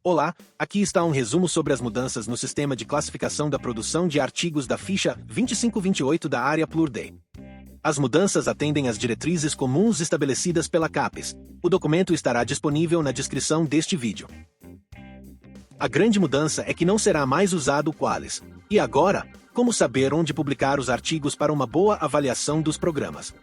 Olá, aqui está um resumo sobre as mudanças no sistema de classificação da produção de artigos da ficha 2528 da área Plur D. As mudanças atendem às diretrizes comuns estabelecidas pela CAPES. O documento estará disponível na descrição deste vídeo. A grande mudança é que não será mais usado o Qualys. E agora, como saber onde publicar os artigos para uma boa avaliação dos programas?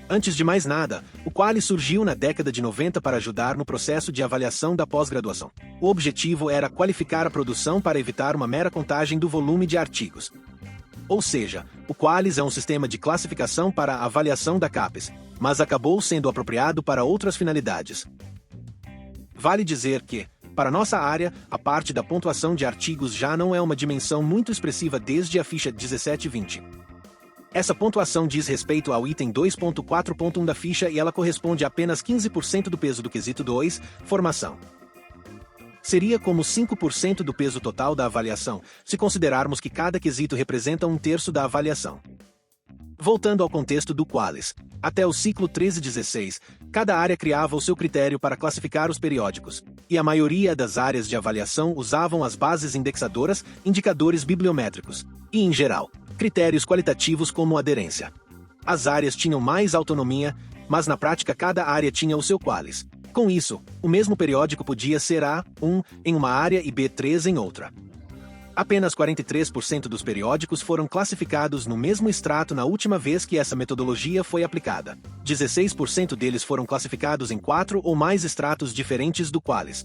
Antes de mais nada, o Qualys surgiu na década de 90 para ajudar no processo de avaliação da pós-graduação. O objetivo era qualificar a produção para evitar uma mera contagem do volume de artigos. Ou seja, o Qualys é um sistema de classificação para a avaliação da CAPES, mas acabou sendo apropriado para outras finalidades. Vale dizer que, para nossa área, a parte da pontuação de artigos já não é uma dimensão muito expressiva desde a ficha 1720. Essa pontuação diz respeito ao item 2.4.1 da ficha e ela corresponde a apenas 15% do peso do quesito 2, formação. Seria como 5% do peso total da avaliação, se considerarmos que cada quesito representa 1/3 da avaliação. Voltando ao contexto do Qualys, até o ciclo 1316, cada área criava o seu critério para classificar os periódicos, e a maioria das áreas de avaliação usavam as bases indexadoras, indicadores bibliométricos, e, em geral, critérios qualitativos como aderência. As áreas tinham mais autonomia, mas na prática cada área tinha o seu Qualys. Com isso, o mesmo periódico podia ser A1 em uma área e B3 em outra. Apenas 43% dos periódicos foram classificados no mesmo extrato na última vez que essa metodologia foi aplicada. 16% deles foram classificados em 4 ou mais extratos diferentes do Qualys.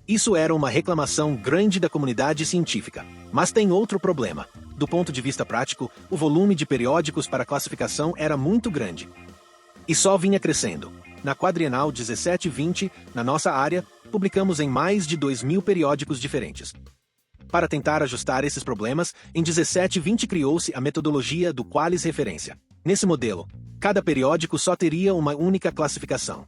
Isso era uma reclamação grande da comunidade científica. Mas tem outro problema. Do ponto de vista prático, o volume de periódicos para classificação era muito grande. E só vinha crescendo. Na quadrienal 1720, na nossa área, publicamos em mais de 2.000 periódicos diferentes. Para tentar ajustar esses problemas, em 1720 criou-se a metodologia do Qualys referência. Nesse modelo, cada periódico só teria uma única classificação.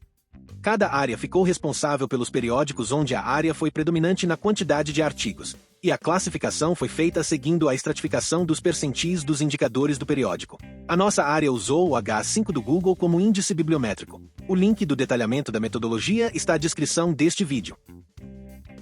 Cada área ficou responsável pelos periódicos onde a área foi predominante na quantidade de artigos, e a classificação foi feita seguindo a estratificação dos percentis dos indicadores do periódico. A nossa área usou o H5 do Google como índice bibliométrico. O link do detalhamento da metodologia está na descrição deste vídeo.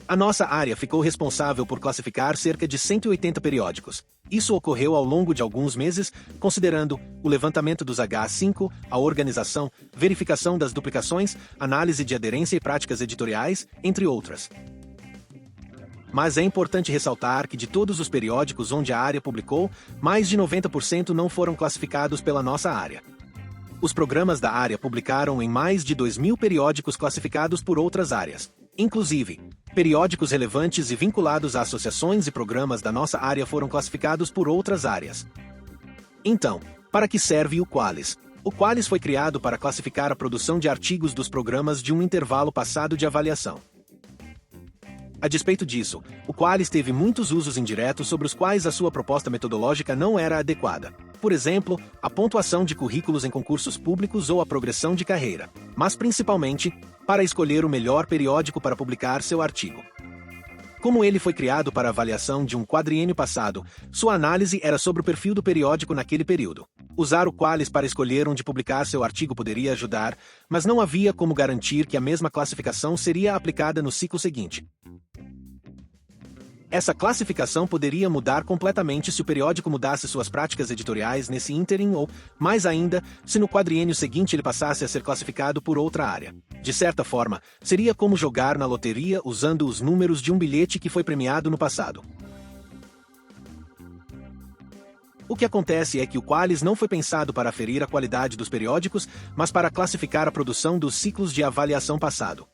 A nossa área ficou responsável por classificar cerca de 180 periódicos. Isso ocorreu ao longo de alguns meses, considerando o levantamento dos H5, a organização, verificação das duplicações, análise de aderência e práticas editoriais, entre outras. Mas é importante ressaltar que de todos os periódicos onde a área publicou, mais de 90% não foram classificados pela nossa área. Os programas da área publicaram em mais de 2.000 periódicos classificados por outras áreas. Inclusive, periódicos relevantes e vinculados a associações e programas da nossa área foram classificados por outras áreas. Então, para que serve o Qualys? O Qualys foi criado para classificar a produção de artigos dos programas de um intervalo passado de avaliação. A despeito disso, o Qualys teve muitos usos indiretos sobre os quais a sua proposta metodológica não era adequada. Por exemplo, a pontuação de currículos em concursos públicos ou a progressão de carreira, mas principalmente, para escolher o melhor periódico para publicar seu artigo. Como ele foi criado para avaliação de um quadriênio passado, sua análise era sobre o perfil do periódico naquele período. Usar o Qualys para escolher onde publicar seu artigo poderia ajudar, mas não havia como garantir que a mesma classificação seria aplicada no ciclo seguinte. Essa classificação poderia mudar completamente se o periódico mudasse suas práticas editoriais nesse ínterim ou, mais ainda, se no quadriênio seguinte ele passasse a ser classificado por outra área. De certa forma, seria como jogar na loteria usando os números de um bilhete que foi premiado no passado. O que acontece é que o Qualys não foi pensado para aferir a qualidade dos periódicos, mas para classificar a produção dos ciclos de avaliação passado.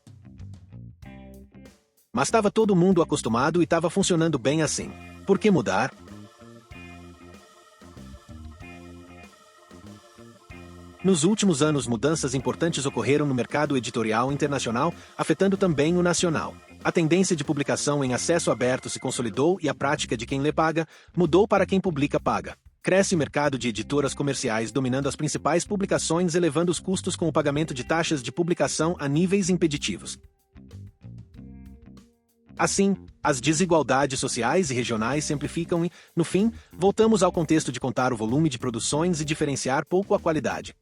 Mas estava todo mundo acostumado e estava funcionando bem assim. Por que mudar? Nos últimos anos, mudanças importantes ocorreram no mercado editorial internacional, afetando também o nacional. A tendência de publicação em acesso aberto se consolidou e a prática de quem lê paga mudou para quem publica paga. Cresce o mercado de editoras comerciais dominando as principais publicações, elevando os custos com o pagamento de taxas de publicação a níveis impeditivos. Assim, as desigualdades sociais e regionais se amplificam e, no fim, voltamos ao contexto de contar o volume de produções e diferenciar pouco a qualidade.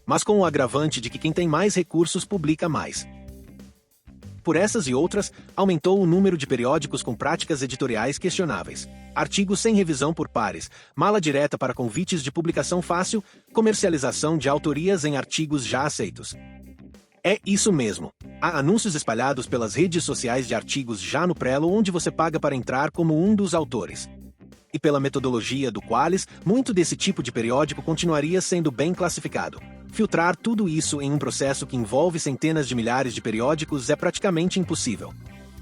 Mas com o agravante de que quem tem mais recursos publica mais. Por essas e outras, aumentou o número de periódicos com práticas editoriais questionáveis, artigos sem revisão por pares, mala direta para convites de publicação fácil, comercialização de autorias em artigos já aceitos. É isso mesmo. Há anúncios espalhados pelas redes sociais de artigos já no Prelo onde você paga para entrar como um dos autores. E pela metodologia do Qualys, muito desse tipo de periódico continuaria sendo bem classificado. Filtrar tudo isso em um processo que envolve centenas de milhares de periódicos é praticamente impossível.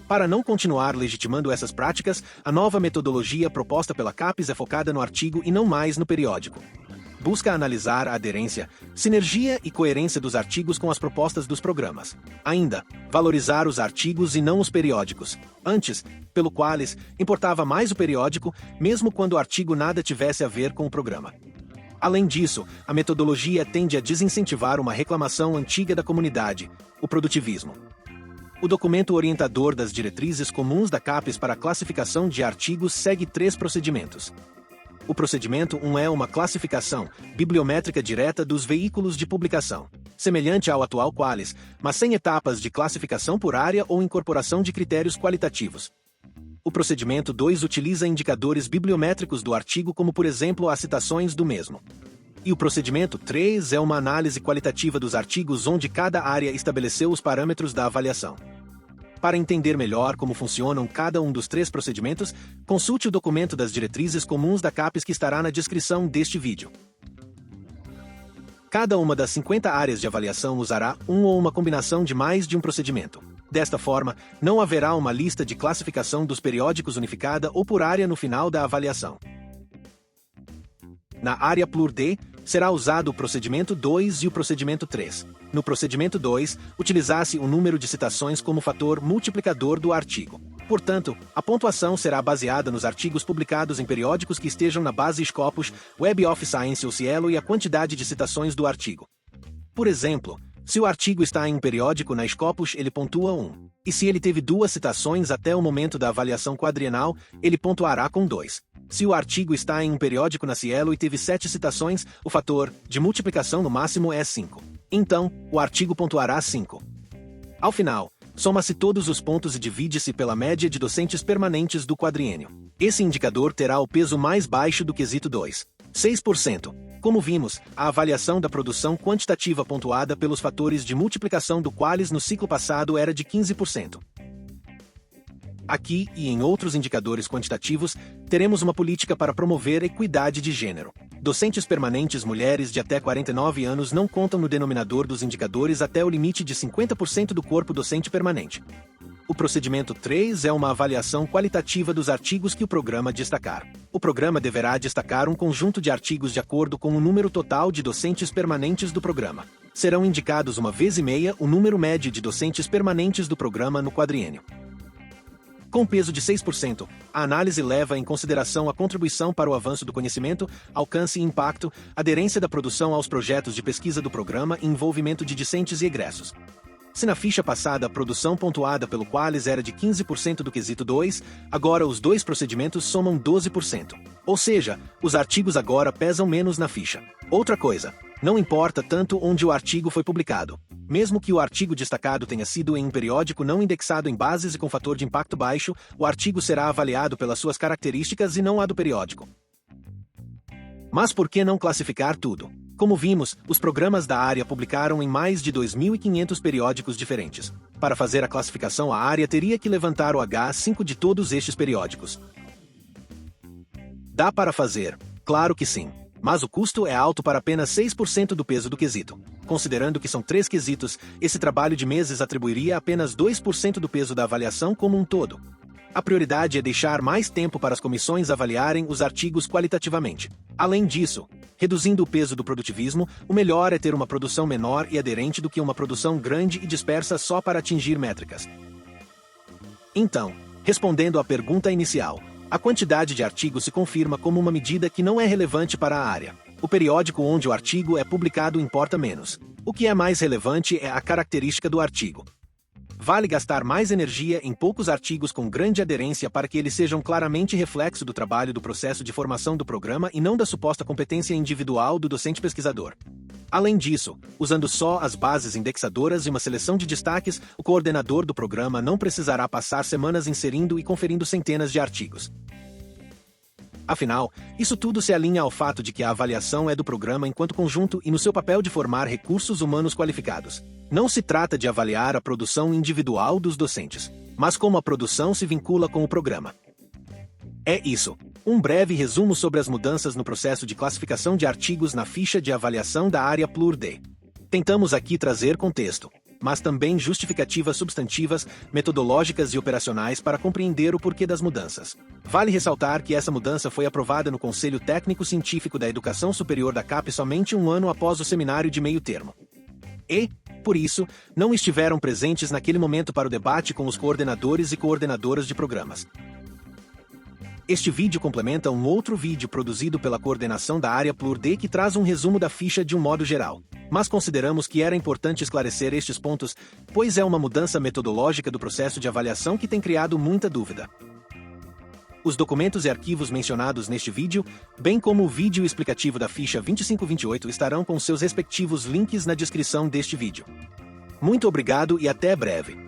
Para não continuar legitimando essas práticas, a nova metodologia proposta pela CAPES é focada no artigo e não mais no periódico. Busca analisar a aderência, sinergia e coerência dos artigos com as propostas dos programas. Ainda, valorizar os artigos e não os periódicos. Antes, pelo Qualys, importava mais o periódico, mesmo quando o artigo nada tivesse a ver com o programa. Além disso, a metodologia tende a desincentivar uma reclamação antiga da comunidade, o produtivismo. O documento orientador das diretrizes comuns da CAPES para a classificação de artigos segue 3 procedimentos. O procedimento 1 é uma classificação bibliométrica direta dos veículos de publicação, semelhante ao atual Qualys, mas sem etapas de classificação por área ou incorporação de critérios qualitativos. O procedimento 2 utiliza indicadores bibliométricos do artigo como, por exemplo, as citações do mesmo. E o procedimento 3 é uma análise qualitativa dos artigos onde cada área estabeleceu os parâmetros da avaliação. Para entender melhor como funcionam cada um dos 3 procedimentos, consulte o documento das diretrizes comuns da CAPES que estará na descrição deste vídeo. Cada uma das 50 áreas de avaliação usará um ou uma combinação de mais de um procedimento. Desta forma, não haverá uma lista de classificação dos periódicos unificada ou por área no final da avaliação. Na área PLUR-D, será usado o procedimento 2 e o procedimento 3. No procedimento 2, utilizasse o número de citações como fator multiplicador do artigo. Portanto, a pontuação será baseada nos artigos publicados em periódicos que estejam na base Scopus, Web of Science ou Cielo e a quantidade de citações do artigo. Por exemplo, se o artigo está em um periódico na Scopus, ele pontua 1. E se ele teve 2 citações até o momento da avaliação quadrienal, ele pontuará com 2. Se o artigo está em um periódico na Cielo e teve 7 citações, o fator de multiplicação no máximo é 5. Então, o artigo pontuará 5. Ao final, soma-se todos os pontos e divide-se pela média de docentes permanentes do quadriênio. Esse indicador terá o peso mais baixo do quesito 2, 6%. Como vimos, a avaliação da produção quantitativa pontuada pelos fatores de multiplicação do Qualys no ciclo passado era de 15%. Aqui, e em outros indicadores quantitativos, teremos uma política para promover equidade de gênero. Docentes permanentes mulheres de até 49 anos não contam no denominador dos indicadores até o limite de 50% do corpo docente permanente. O procedimento 3 é uma avaliação qualitativa dos artigos que o programa destacar. O programa deverá destacar um conjunto de artigos de acordo com o número total de docentes permanentes do programa. Serão indicados uma vez e meia o número médio de docentes permanentes do programa no quadriênio. Com peso de 6%, a análise leva em consideração a contribuição para o avanço do conhecimento, alcance e impacto, aderência da produção aos projetos de pesquisa do programa e envolvimento de discentes e egressos. Se na ficha passada a produção pontuada pelo Qualys era de 15% do quesito 2, agora os 2 procedimentos somam 12%. Ou seja, os artigos agora pesam menos na ficha. Outra coisa, não importa tanto onde o artigo foi publicado. Mesmo que o artigo destacado tenha sido em um periódico não indexado em bases e com fator de impacto baixo, o artigo será avaliado pelas suas características e não a do periódico. Mas por que não classificar tudo? Como vimos, os programas da área publicaram em mais de 2.500 periódicos diferentes. Para fazer a classificação, a área teria que levantar o H5 de todos estes periódicos. Dá para fazer? Claro que sim. Mas o custo é alto para apenas 6% do peso do quesito. Considerando que são 3 quesitos, esse trabalho de meses atribuiria apenas 2% do peso da avaliação como um todo. A prioridade é deixar mais tempo para as comissões avaliarem os artigos qualitativamente. Além disso, reduzindo o peso do produtivismo, o melhor é ter uma produção menor e aderente do que uma produção grande e dispersa só para atingir métricas. Então, respondendo à pergunta inicial, a quantidade de artigos se confirma como uma medida que não é relevante para a área. O periódico onde o artigo é publicado importa menos. O que é mais relevante é a característica do artigo. Vale gastar mais energia em poucos artigos com grande aderência para que eles sejam claramente reflexo do trabalho do processo de formação do programa e não da suposta competência individual do docente pesquisador. Além disso, usando só as bases indexadoras e uma seleção de destaques, o coordenador do programa não precisará passar semanas inserindo e conferindo centenas de artigos. Afinal, isso tudo se alinha ao fato de que a avaliação é do programa enquanto conjunto e no seu papel de formar recursos humanos qualificados. Não se trata de avaliar a produção individual dos docentes, mas como a produção se vincula com o programa. É isso. Um breve resumo sobre as mudanças no processo de classificação de artigos na ficha de avaliação da área PLUR-D. Tentamos aqui trazer contexto, mas também justificativas substantivas, metodológicas e operacionais para compreender o porquê das mudanças. Vale ressaltar que essa mudança foi aprovada no Conselho Técnico Científico da Educação Superior da CAP somente um ano após o seminário de meio termo. E, por isso, não estiveram presentes naquele momento para o debate com os coordenadores e coordenadoras de programas. Este vídeo complementa um outro vídeo produzido pela coordenação da área PLUR-D que traz um resumo da ficha de um modo geral. Mas consideramos que era importante esclarecer estes pontos, pois é uma mudança metodológica do processo de avaliação que tem criado muita dúvida. Os documentos e arquivos mencionados neste vídeo, bem como o vídeo explicativo da ficha 2528 estarão com seus respectivos links na descrição deste vídeo. Muito obrigado e até breve!